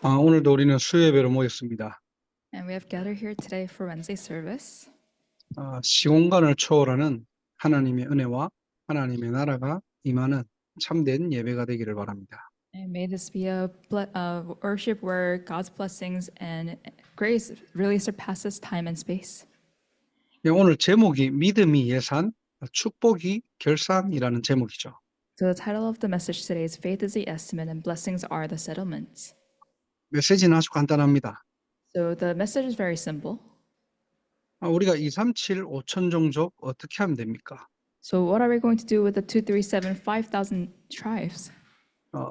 오늘도 우리는 수요예배로 모였습니다. And we have gathered here today for Wednesday service. 시공간을 초월하는 하나님의 은혜와 하나님의 나라가 임하는 참된 예배가 되기를 바랍니다. And may this be a worship where God's blessings and grace really surpasses time and space. 오늘 제목이 믿음이 예산, 축복이 결산이라는 제목이죠. So the title of the message today is Faith is the Estimate and Blessings are the Settlements. 메시지는 아주 간단합니다. So the message is very simple. 우리가 237 5천 종족 어떻게 하면 됩니까? So what are we going to do with the 237 5,000 tribes?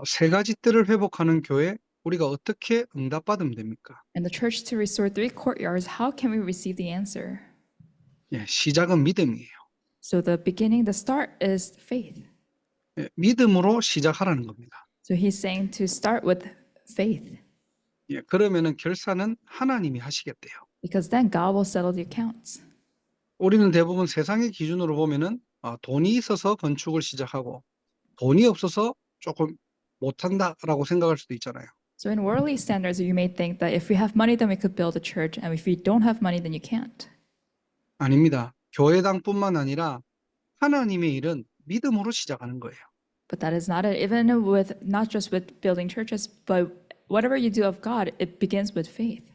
세 가지 뜰을 회복하는 교회 우리가 어떻게 응답받으면 됩니까? And the church to restore 3 courtyards, how can we receive the answer? 시작은 믿음이에요. So the beginning, the start is faith. 믿음으로 시작하라는 겁니다. So he's saying to start with faith. 그러면은 결산은 하나님이 하시겠대요. Because then God will settle the accounts. 우리는 대부분 세상의 기준으로 보면은 돈이 있어서 건축을 시작하고 돈이 없어서 조금 못한다라고 생각할 수도 있잖아요. So in worldly standards, you may think that if we have money, then we could build a church, and if we don't have money, then you can't. 아닙니다. 교회당뿐만 아니라 하나님의 일은 믿음으로 시작하는 거예요. But that is not it. Even with not just with building churches, but whatever you do of God, it begins with faith.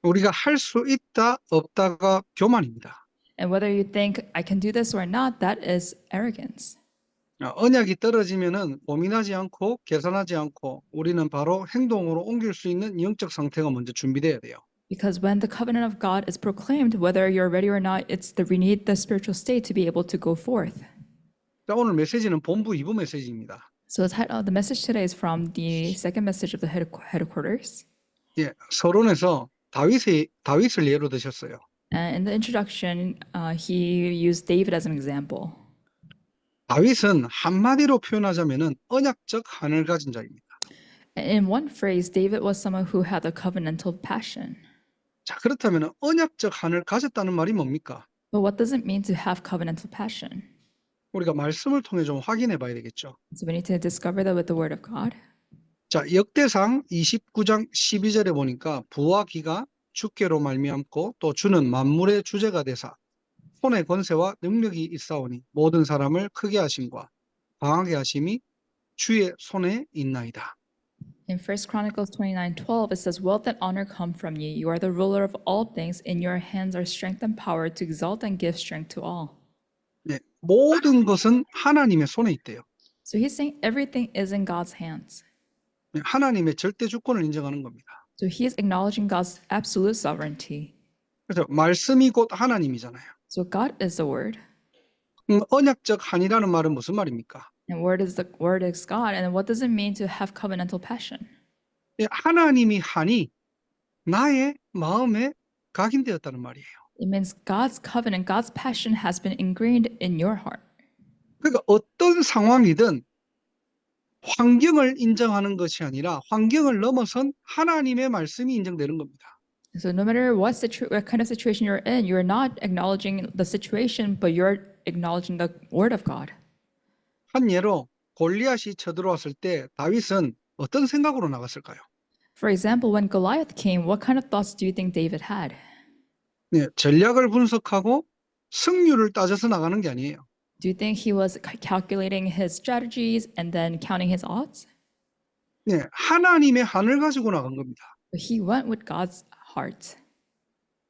우리가 할 수 있다 없다가 교만입니다. And whether you think I can do this or not, that is arrogance. 언약이 떨어지면은 고민하지 않고 계산하지 않고 우리는 바로 행동으로 옮길 수 있는 영적 상태가 먼저 준비돼야 돼요. Because when the covenant of God is proclaimed, whether you're ready or not, we need the spiritual state to be able to go forth. 자, 오늘 메시지는 본부 2부 메시지입니다. So the message today is from the second message of the headquarters. 서론에서 다윗을 예로 드셨어요. And in the introduction, he used David as an example. 다윗은 한마디로 표현하자면은 언약적 한을 가진 자입니다. In one phrase, David was someone who had a covenantal passion. 자, 그렇다면 언약적 한을 가졌다는 말이 뭡니까? But what does it mean to have covenantal passion? 우리가 말씀을 통해 좀 확인해 봐야 되겠죠. So we need to discover that with the word of God. 자, 역대상 29장 12절에 보니까 부와 기가 주께로 말미암고 또 주는 만물의 주제가 되사 손의 권세와 능력이 있사오니 모든 사람을 크게 하심과 강하게 하심이 주의 손에 있나이다. In 1 Chronicles 29:12, it says, "Wealth and honor come from you. You are the ruler of all things. In your hands are strength and power to exalt and give strength to all." 모든 것은 하나님의 손에 있대요. So he's saying everything is in God's hands. 하나님의 절대 주권을 인정하는 겁니다. So he is acknowledging God's absolute sovereignty. 그래서 말씀이 곧 하나님이잖아요. So God is the word. 언약적 한이라는 말은 무슨 말입니까? And word is God. And what does it mean to have covenantal passion? 하나님이 한이 나의 마음에 각인되었다는 말이에요. It means God's covenant, God's passion has been ingrained in your heart. 그러니까 어떤 상황이든 환경을 인정하는 것이 아니라 환경을 넘어선 하나님의 말씀이 인정되는 겁니다. So no matter what kind of situation you're in, you're not acknowledging the situation, but you're acknowledging the word of God. 한 예로 골리앗이 쳐들어왔을 때 다윗은 어떤 생각으로 나갔을까요? For example, when Goliath came, what kind of thoughts do you think David had? 전략을 분석하고 승률을 따져서 나가는 게 아니에요. Do you think he was calculating his strategies and then counting his odds? 하나님의 한을 가지고 나간 겁니다. But he went with God's heart.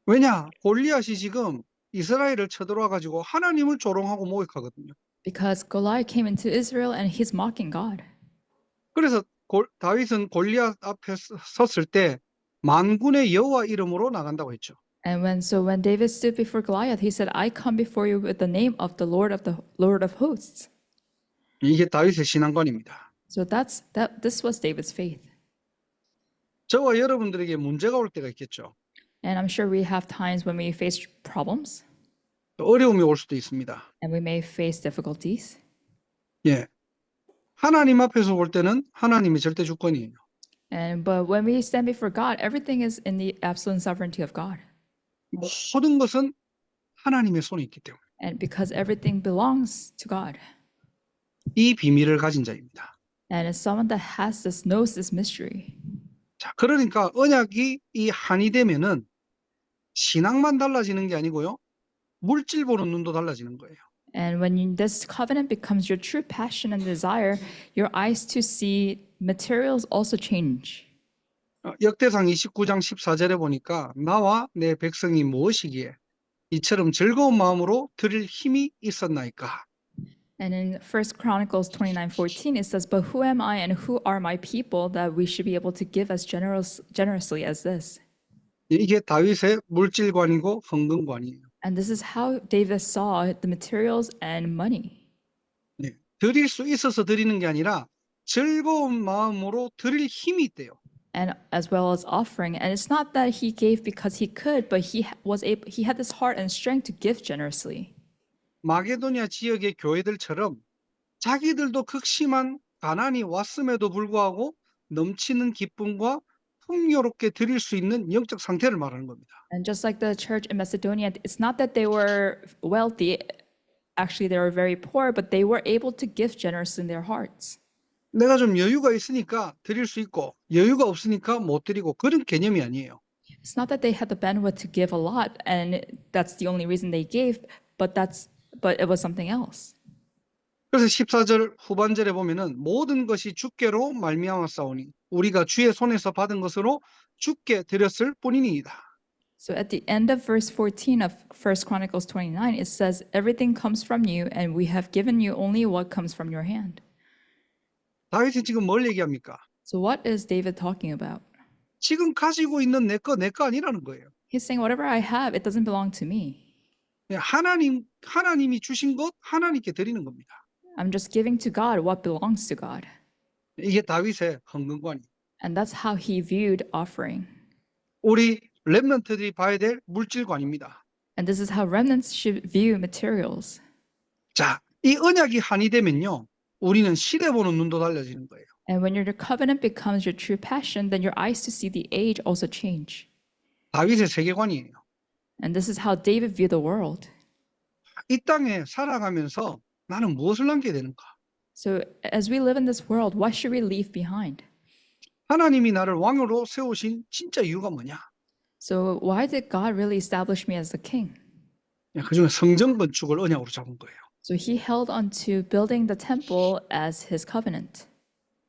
왜냐? 골리앗이 지금 이스라엘을 쳐들어와 가지고 하나님을 조롱하고 모욕하거든요. Because Goliath came into Israel and he's mocking God. 그래서 다윗은 골리앗 앞에 섰을 때 만군의 여호와 이름으로 나간다고 했죠. And when David stood before Goliath, he said, "I come before you with the name of the Lord of hosts." 이게 다윗의 신앙관입니다. So this was David's faith. 저와 여러분들에게 문제가 올 때가 있겠죠. And I'm sure we have times when we face problems. 어려움이 올 수도 있습니다. And we may face difficulties. 하나님 앞에서 볼 때는 하나님이 절대 주권이에요. But when we stand before God, everything is in the absolute sovereignty of God. 모든 것은 하나님의 손에 있기 때문에. And because everything belongs to God. 이 비밀을 가진 자입니다. And as someone that knows this mystery. 자, 그러니까 언약이 이 한이 되면은 신앙만 달라지는 게 아니고요. 물질 보는 눈도 달라지는 거예요. And when this covenant becomes your true passion and desire, your eyes to see materials also change. 역대상 29장 14절에 보니까 나와 내 백성이 무엇이기에 이처럼 즐거운 마음으로 드릴 힘이 있었나이까. And in 1 Chronicles 29:14, it says, "But who am I and who are my people that we should be able to give as generously as this?" 이게 다윗의 물질관이고 헌금관이에요. And this is how David saw the materials and money. 네. 드릴 수 있어서 드리는 게 아니라 즐거운 마음으로 드릴 힘이 있대요. And as well as offering. And it's not that he gave because he could, but he had this heart and strength to give generously. 마게도니아 지역의 교회들처럼 자기들도 극심한 가난이 왔음에도 불구하고 넘치는 기쁨과 풍요롭게 드릴 수 있는 영적 상태를 말하는 겁니다. And just like the church in Macedonia, it's not that they were wealthy. Actually, they were very poor, but they were able to give generously in their hearts. 내가 좀 여유가 있으니까 드릴 수 있고 여유가 없으니까 못 드리고 그런 개념이 아니에요. It's not that they had the bandwidth to give a lot, and that's the only reason they gave, but it was something else. 그래서 14절 후반절에 보면은 모든 것이 주께로 말미암았사오니 우리가 주의 손에서 받은 것으로 주께 드렸을 뿐이니이다. So at the end of verse 14 of 1 Chronicles 29, it says, "Everything comes from you, and we have given you only what comes from your hand." 다윗이 지금 뭘 얘기합니까? So what is David talking about? 지금 가지고 있는 내 거 아니라는 거예요. He's saying, whatever I have, it doesn't belong to me. 하나님이 주신 것 하나님께 드리는 겁니다. I'm just giving to God what belongs to God. 이게 다윗의 헌금관이. And that's how he viewed offering. 우리 렘넌트들이 봐야 될 물질관입니다. And this is how remnants should view materials. 자, 이 언약이 한이 되면요. 우리는 시대 보는 눈도 달라지는 거예요. And when your covenant becomes your true passion, then your eyes to see the age also change. 다윗의 세계관이에요. And this is how David viewed the world. 이 땅에 살아가면서 나는 무엇을 남겨야 되는가? So as we live in this world, what should we leave behind? 하나님이 나를 왕으로 세우신 진짜 이유가 뭐냐? So why did God really establish me as the king? 그중에 성전 건축을 언약으로 잡은 거예요. So he held on to building the temple as his covenant.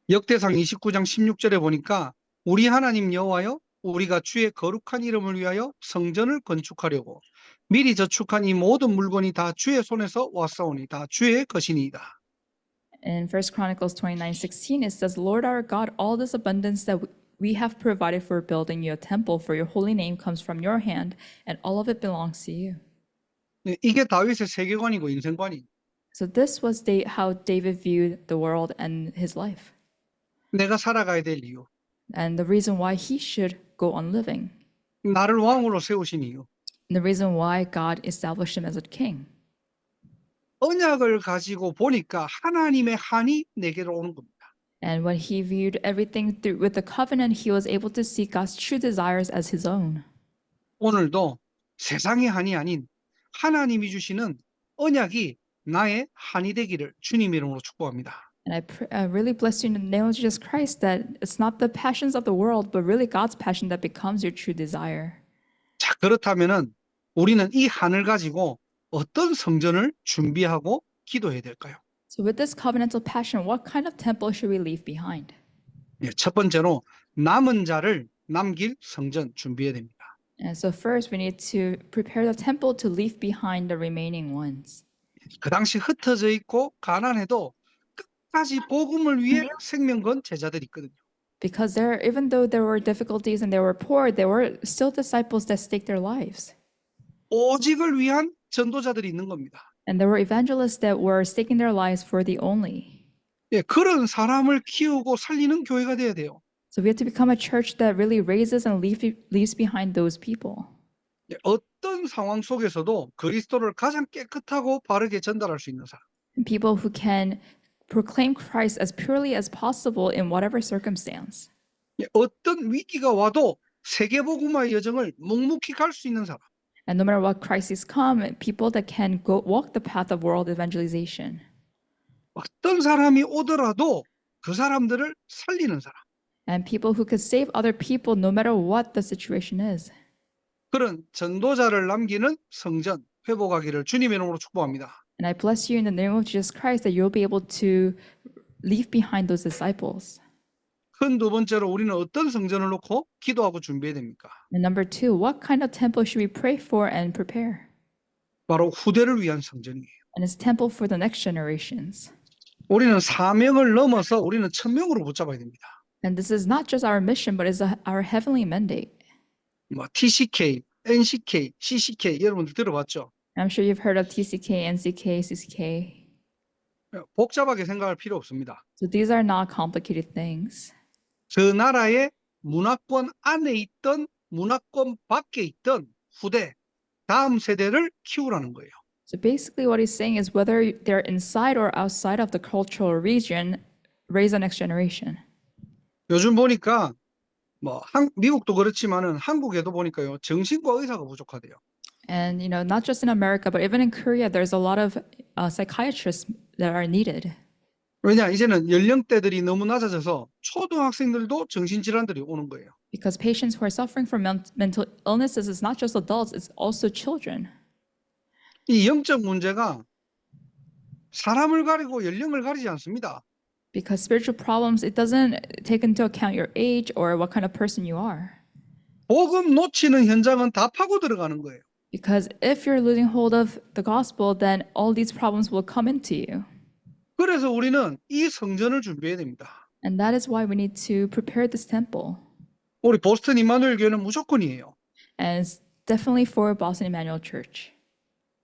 역대상 29장 16절에 보니까 우리 하나님 여호와여 우리가 주의 거룩한 이름을 위하여 성전을 건축하려고 미리 저축한 이 모든 물건이 다 주의 손에서 왔사오니 다 주의 것이니이다. In 1 Chronicles 29:16, it says, "Lord our God, all this abundance that we have provided for building you a temple for your holy name comes from your hand, and all of it belongs to you." 이게 다윗의 세계관이고 인생관이. So this was how David viewed the world and his life, 내가 살아가야 될 이유. and the reason why he should go on living, 나를 왕으로 세우신 이유. and the reason why God established him as a king. 언약을 가지고 보니까 하나님의 한이 내게로 오는 겁니다. And when he viewed everything with the covenant, he was able to see God's true desires as his own. 오늘도 세상의 한이 아닌 하나님이 주시는 언약이 나의 한이 되기를 주님 이름으로 축복합니다. And I really bless you in the name of Jesus Christ that it's not the passions of the world, but really God's passion that becomes your true desire. 자, 그렇다면은 우리는 이 한을 가지고 어떤 성전을 준비하고 기도해야 될까요? So with this covenantal passion, what kind of temple should we leave behind? 첫 번째로 남은 자를 남길 성전 준비해야 됩니다. And so first, we need to prepare the temple to leave behind the remaining ones. 그 당시 흩어져 있고 가난해도 끝까지 복음을 위해 생명 건 제자들이 있거든요. Because even though there were difficulties and they were poor, there were still disciples that staked their lives. 오직을 위한 전도자들이 있는 겁니다. And there were evangelists that were staking their lives for the only. 그런 사람을 키우고 살리는 교회가 돼야 돼요. So we have to become a church that really raises and leaves behind those people. 어떤 상황 속에서도 그리스도를 가장 깨끗하고 바르게 전달할 수 있는 사람. And people who can proclaim Christ as purely as possible in whatever circumstance. 어떤 위기가 와도 세계복음화의 여정을 묵묵히 갈 수 있는 사람. And no matter what crises come, people that can walk the path of world evangelization. 어떤 사람이 오더라도 그 사람들을 살리는 사람. and people who could save other people no matter what the situation is. 그런 전도자를 남기는 성전 회복하기를 주님의 이름으로 축복합니다. And I bless you in the name of Jesus Christ that you'll be able to leave behind those disciples. 큰 두 번째로 우리는 어떤 성전을 놓고 기도하고 준비해야 됩니까? And number two, what kind of temple should we pray for and prepare? 바로 후대를 위한 성전이에요. And it's temple for the next generations. 우리는 사명을 넘어서 우리는 천명으로 붙잡아야 됩니다. And this is not just our mission, but it's our heavenly mandate. 뭐 TCK, NCK, CCK 여러분들 들어봤죠? I'm sure you've heard of TCK, NCK, CCK. 복잡하게 생각할 필요 없습니다. So these are not complicated things. 그 나라의 문화권 안에 있던 문화권 밖에 있던 후대, 다음 세대를 키우라는 거예요. So basically what he's saying is whether they're inside or outside of the cultural region, raise the next generation. 요즘 보니까 뭐 미국도 그렇지만은 한국에도 보니까요 정신과 의사가 부족하대요. And not just in America, but even in Korea, there's a lot of psychiatrists that are needed. 왜냐 이제는 연령대들이 너무 낮아져서 초등학생들도 정신질환들이 오는 거예요. Because patients who are suffering from mental illnesses is not just adults, it's also children. 이 영적 문제가 사람을 가리고 연령을 가리지 않습니다. Because spiritual problems, it doesn't take into account your age or what kind of person you are. 복음 놓치는 현장은 다 파고 들어가는 거예요. Because if you're losing hold of the gospel, then all these problems will come into you. 그래서 우리는 이 성전을 준비해야 됩니다. And that is why we need to prepare this temple. 우리 보스턴 임마누엘 교회는 무조건이에요. And it's definitely for Boston Emmanuel Church.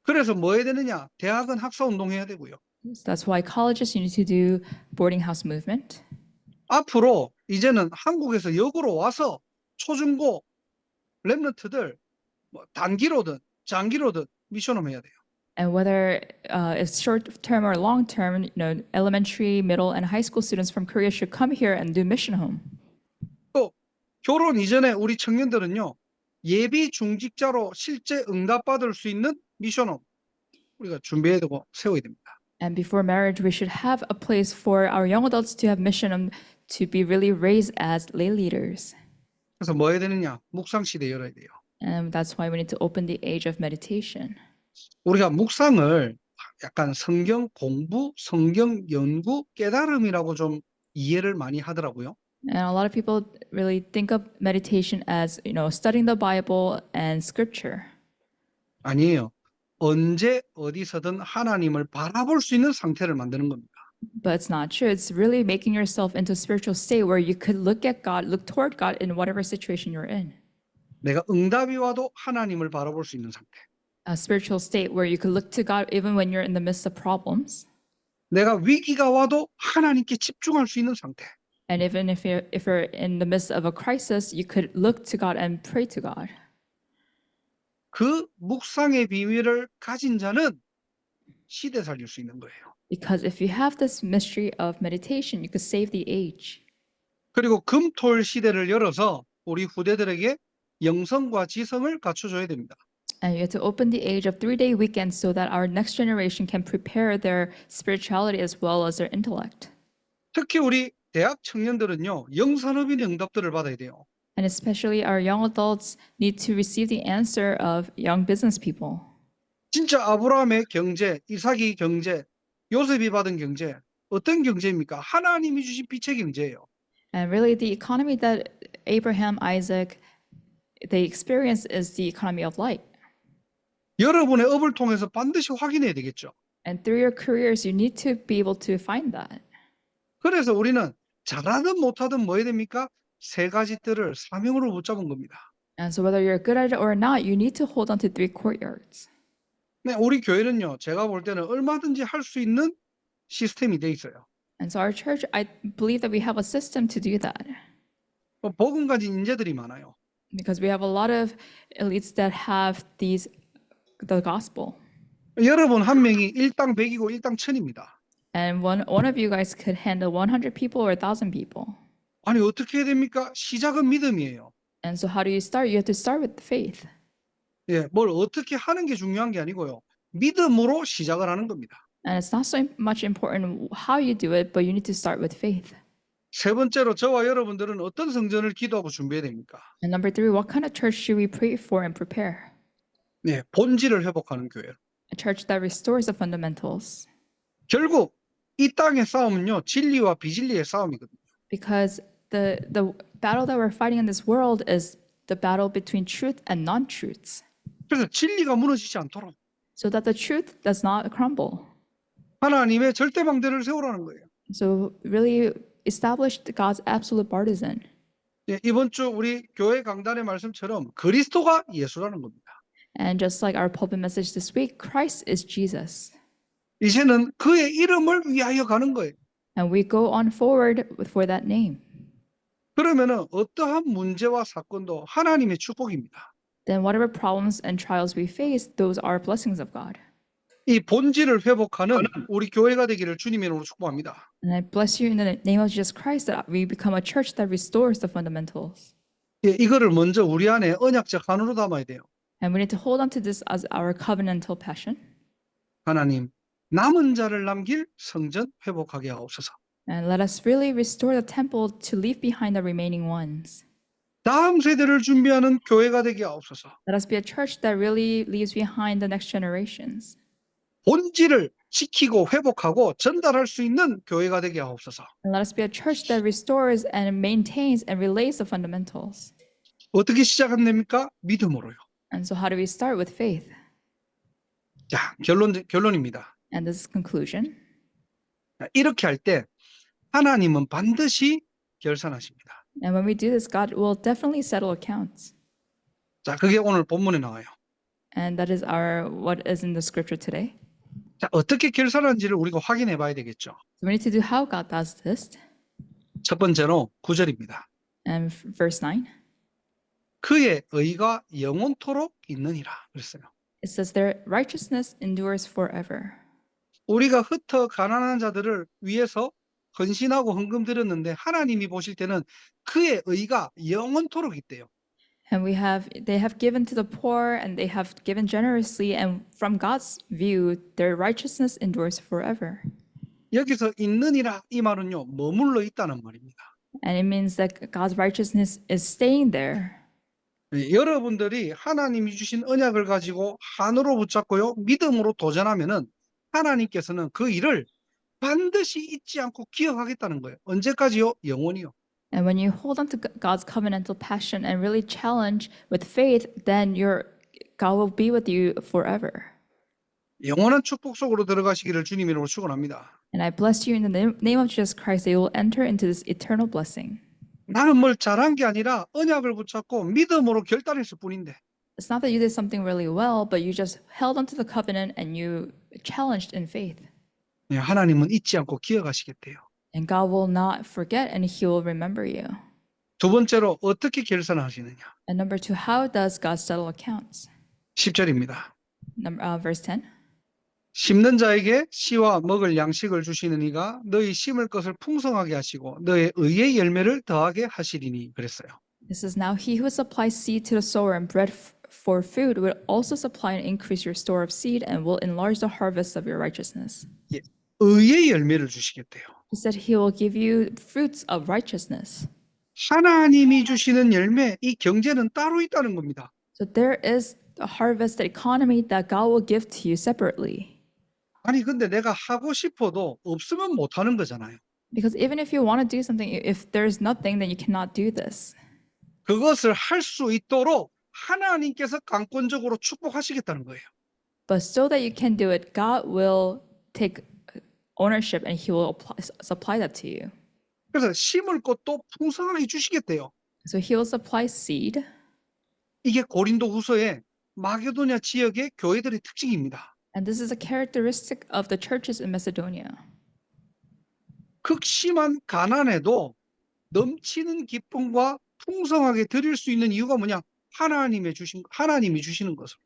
그래서 뭐 해야 되느냐? 대학은 학사 운동해야 되고요. So that's why colleges, you need to do boarding house movement. 앞으로 이제는 한국에서 역으로 와서 초중고 렘넌트들 뭐 단기로든 장기로든 미션홈 해야 돼요. And whether it's short term or long term, elementary, middle, and high school students from Korea should come here and do mission home. 또 결혼 이전에 우리 청년들은요 예비 중직자로 실제 응답받을 수 있는 미션홈 우리가 준비해야 되고 세워야 됩니다. And before marriage, we should have a place for our young adults to have mission home to be really raised as lay leaders. 그래서 뭐 해야 되느냐? 묵상 시대 열어야 돼요. And that's why we need to open the age of meditation. 우리가 묵상을 약간 성경 공부, 성경 연구, 깨달음이라고 좀 이해를 많이 하더라고요. And a lot of people really think of meditation as, studying the Bible and scripture. 아니에요. 언제 어디서든 하나님을 바라볼 수 있는 상태를 만드는 겁니다. But it's not true. It's really making yourself into a spiritual state where you could look at God, look toward God in whatever situation you're in. 내가 응답이 와도 하나님을 바라볼 수 있는 상태. A spiritual state where you could look to God even when you're in the midst of problems. 내가 위기가 와도 하나님께 집중할 수 있는 상태. And even if you're in the midst of a crisis, you could look to God and pray to God. 그 묵상의 비밀을 가진 자는 시대 살릴 수 있는 거예요. Because if you have this mystery of meditation, you could save the age. 그리고 금토일 시대를 열어서 우리 후대들에게 영성과 지성을 갖춰줘야 됩니다. And you have to open the age of 3-day weekends so that our next generation can prepare their spirituality as well as their intellect. 특히 우리 대학 청년들은요, 영산업인의 응답들을 받아야 돼요. And especially our young adults need to receive the answer of young business people. 진짜 아브라함의 경제, 이삭이 경제, 요셉이 받은 경제, 어떤 경제입니까? 하나님이 주신 빛의 경제예요. And really the economy that Abraham, Isaac, they experience is the economy of light. 여러분의 업을 통해서 반드시 확인해야 되겠죠. And through your careers, you need to be able to find that. 그래서 우리는 잘하든 못하든 뭐 해야 됩니까? 세 가지 뜰을 사명으로 붙잡은 겁니다. And so whether you're good at it or not, you need to hold on to 3 courtyards. 네, 우리 교회는요, 제가 볼 때는 얼마든지 할 수 있는 시스템이 돼 있어요. And so our church, I believe that we have a system to do that. 복음 가진 인재들이 많아요. Because we have a lot of elites that have the gospel. 여러분 한 명이 일당 100이고 일당 1000입니다. And one of you guys could handle 100 people or 1,000 people. 아니 어떻게 해야 됩니까? 시작은 믿음이에요. And so how do you start? You have to start with faith. 예, 뭘 어떻게 하는 게 중요한 게 아니고요. 믿음으로 시작을 하는 겁니다. And it's not so much important how you do it, but you need to start with faith. 세 번째로 저와 여러분들은 어떤 성전을 기도하고 준비해야 됩니까? And number three, what kind of church should we pray for and prepare? 네, 본질을 회복하는 교회. A church that restores the fundamentals. 결국 이 땅의 싸움은요, 진리와 비진리의 싸움이거든요. Because the battle that we're fighting in this world is the battle between truth and non-truths. 그래서 진리가 무너지지 않도록 So that the truth does not crumble. 하나님의 절대 방대를 세우라는 거예요. So really establish God's absolute partisan. 예, 이번 주 우리 교회 강단의 말씀처럼 그리스도가 예수라는 겁니다. And just like our pulpit message this week, Christ is Jesus. 이제는 그의 이름을 위하여 가는 거예요. And we go on forward for that name. 그러면은 어떠한 문제와 사건도 하나님의 축복입니다. Then whatever problems and trials we face, those are blessings of God. 이 본질을 회복하는 우리 교회가 되기를 주님의 이름으로 축복합니다. And I bless you in the name of Jesus Christ that we become a church that restores the fundamentals. 예, 이거를 먼저 우리 안에 언약적 한으로 담아야 돼요. And we need to hold on to this as our covenantal passion. 하나님, 남은 자를 남길 성전 회복하게 하옵소서. And let us really restore the temple to leave behind the remaining ones. 다음 세대를 준비하는 교회가 되게 하옵소서. Let us be a church that really leaves behind the next generations. 본질을 지키고 회복하고 전달할 수 있는 교회가 되게 하옵소서. And let us be a church that restores and maintains and relays the fundamentals. 어떻게 시작합니까? 믿음으로요. And so how do we start? With faith. 자, 결론입니다. And this is conclusion. 이렇게 할 때 하나님은 반드시 결산하십니다. And when we do this, God will definitely settle accounts. 자, 그게 오늘 본문에 나와요. And that is what is in the scripture today. 자, 어떻게 결산하는지를 우리가 확인해 봐야 되겠죠. So we need to do how God does this. 첫 번째로 9절입니다. And verse 9, 그의 의가 영원토록 있느니라 그랬어요. it says, their righteousness endures forever. 우리가 흩어 가난한 자들을 위해서 헌신하고 헌금 드렸는데 하나님이 보실 때는 그의 의가 영원토록 있대요. And they have given to the poor and they have given generously. And from God's view, their righteousness endures forever. 여기서 있느니라 이 말은요, 머물러 있다는 말입니다. And it means that God's righteousness is staying there. 여러분들이 하나님이 주신 언약을 가지고 한으로 붙잡고요, 믿음으로 도전하면은 하나님께서는 그 일을 반드시 잊지 않고 기억하겠다는 거예요. 언제까지요? 영원히요. And when you hold on to God's covenantal passion and really challenge with faith, then God will be with you forever. 영원한 축복 속으로 들어가시기를 주님의 이름으로 축원합니다. And I bless you in the name of Jesus Christ that you will enter into this eternal blessing. 나는 뭘 잘한 게 아니라 언약을 붙잡고 믿음으로 결단했을 뿐인데 It's not that you did something really well, but you just held onto the covenant and you challenged in faith. 하나님은 잊지 않고 기억하시겠대요. And God will not forget and He will remember you. 두 번째로 어떻게 결산하시느냐? And number two, how does God settle accounts? 10절입니다. Verse 10. 심는 자에게 씨와 먹을 양식을 주시는 이가 너희 심을 것을 풍성하게 하시고 너의 의의 열매를 더하게 하시리니 그랬어요. It says, now he who supplies seed to the sower and bread for food will also supply and increase your store of seed and will enlarge the harvest of your righteousness. 의의 열매를 주시겠대요. He said he will give you fruits of righteousness. 하나님이 주시는 열매, 이 경제는 따로 있다는 겁니다. So there is a harvest economy that God will give to you separately. 아니 근데 내가 하고 싶어도 없으면 못 하는 거잖아요. Because even if you want to do something, if there's nothing, then you cannot do this. 그것을 할 수 있도록 하나님께서 강권적으로 축복하시겠다는 거예요. But so that you can do it, God will take ownership and He will supply that to you. 그래서 심을 것도 풍성하게 주시겠대요. So He will supply seed. 이게 고린도후서의 마게도냐 지역의 교회들의 특징입니다. And this is a characteristic of the churches in Macedonia. 극심한 가난에도 넘치는 기쁨과 풍성하게 드릴 수 있는 이유가 뭐냐? 하나님이 주시는 것으로.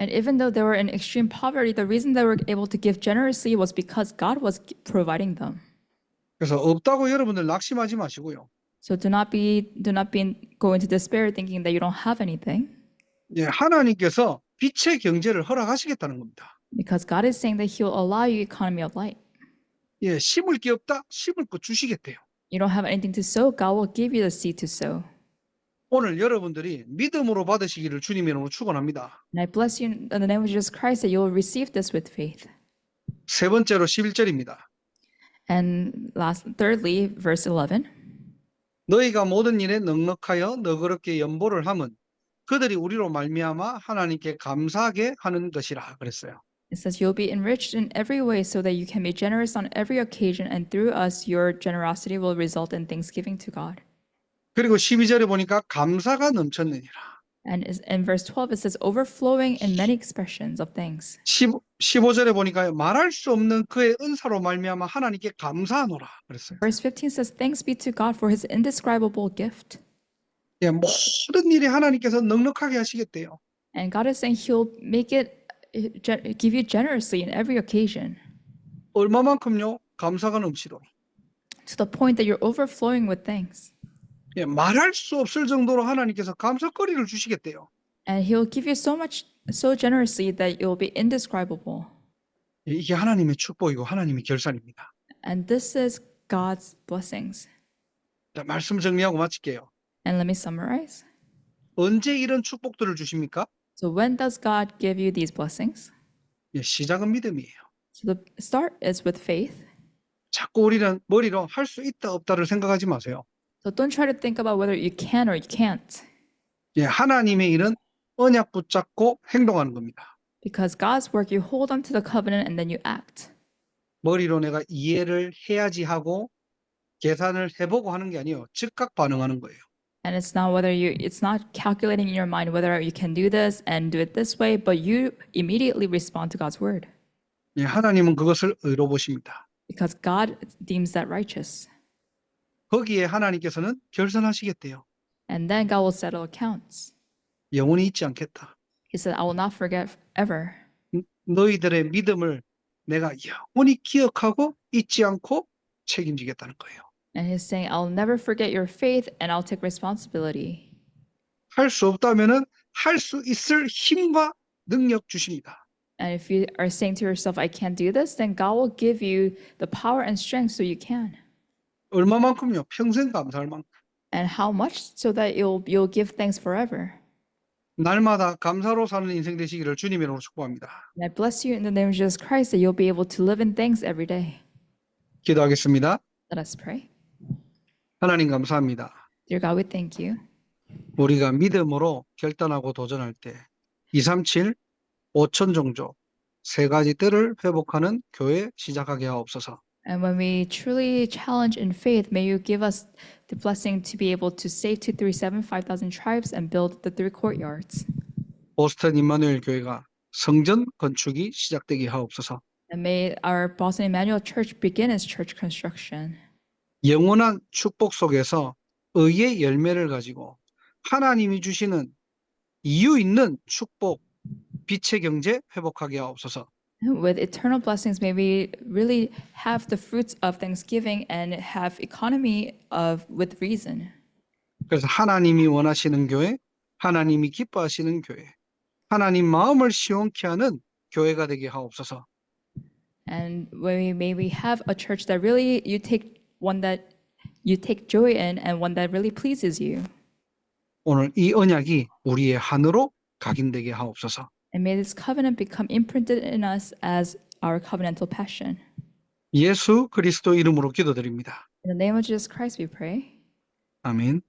And even though they were in extreme poverty, the reason they were able to give generously was because God was providing them. 그래서 없다고 여러분들 낙심하지 마시고요. So do not go into despair thinking that you don't have anything. 예, 하나님께서 빛의 경제를 허락하시겠다는 겁니다. Because God is saying that He will allow you economy of light. 예, 심을 게 없다, 심을 것 주시겠대요. You don't have anything to sow, God will give you the seed to sow. 오늘 여러분들이 믿음으로 받으시기를 주님의 이름으로 축원합니다. And I bless you in the name of Jesus Christ that you will receive this with faith. 세 번째로 11절입니다. And thirdly, verse 11. 너희가 모든 일에 넉넉하여 너그럽게 연보를 함은 그들이 우리로 말미암아 하나님께 감사하게 하는 것이라 그랬어요. It says you'll be enriched in every way so that you can be generous on every occasion, and through us your generosity will result in thanksgiving to God. 그리고 12절에 보니까 감사가 넘쳤느니라. And in verse 12 it says overflowing in many expressions of thanks. 15절에 보니까 말할 수 없는 그의 은사로 말미암아 하나님께 감사하노라 그랬어요. Verse 15 says thanks be to God for his indescribable gift. 예, 모든 일에 하나님께서 넉넉하게 하시겠대요. And God is saying he'll make it give you generously in every occasion. 얼마만큼요? 감사가 넘치도록. To the point that you're overflowing with thanks. 예, 말할 수 없을 정도로 하나님께서 감사거리를 주시겠대요. And he'll give you so generously that it will be indescribable. 예, 이게 하나님의 축복이고 하나님의 결산입니다. And this is God's blessings. 자, 말씀 정리하고 마칠게요. And let me summarize. 언제 이런 축복들을 주십니까? So when does God give you these blessings? 예, 시작은 믿음이에요. So the start is with faith. 자꾸 우리는 머리로 할 수 있다 없다를 생각하지 마세요. So don't try to think about whether you can or you can't. 예, 하나님의 일은 언약 붙잡고 행동하는 겁니다. Because God's work, you hold on to the covenant and then you act. 머리로 내가 이해를 해야지 하고 계산을 해보고 하는 게 아니에요. 즉각 반응하는 거예요. And it's not calculating in your mind whether you can do this and do it this way, but you immediately respond to God's word. 예, 하나님은 그것을 의로 보십니다. Because God deems that righteous. 거기에 하나님께서는 결산하시겠대요. And then God will settle accounts. 영원히 잊지 않겠다. He said, I will not forget ever. 너희들의 믿음을 내가 영원히 기억하고 잊지 않고 책임지겠다는 거예요. And he's saying, I'll never forget your faith and I'll take responsibility. 할 수 없다면은 할 수 있을 힘과 능력 주십니다. And if you are saying to yourself, I can't do this, then God will give you the power and strength so you can. 얼마만큼요? 평생 감사할 만큼. And how much? So that you'll give thanks forever. 날마다 감사로 사는 인생 되시기를 주님의 이름으로 축복합니다. And I bless you in the name of Jesus Christ that you'll be able to live in thanks every day. 기도하겠습니다. Let us pray. 하나님 감사합니다. Dear God, we thank you. 우리가 믿음으로 결단하고 도전할 때 237, 5천 종족 세 가지 뜰을 회복하는 교회 시작하게 하옵소서. And when we truly challenge in faith, may you give us the blessing to be able to save 237, 5,000 tribes and build the 3 courtyards. 보스턴 임마누엘 교회가 성전 건축이 시작되게 하옵소서. And may our Boston Emmanuel Church begin its church construction. 영원한 축복 속에서 의의 열매를 가지고 하나님이 주시는 이유 있는 축복, 빛의 경제 회복하게 하옵소서. And with eternal blessings, may we really have the fruits of thanksgiving and have economy with reason. 그래서 하나님이 원하시는 교회, 하나님이 기뻐하시는 교회, 하나님 마음을 시원케 하는 교회가 되게 하옵소서. And may we have a church that really you take joy in and one that really pleases you. 오늘 이 언약이 우리의 한으로 각인되게 하옵소서. And may this covenant become imprinted in us as our covenantal passion. 예수 그리스도 이름으로 기도드립니다. In the name of Jesus Christ we pray. 아멘.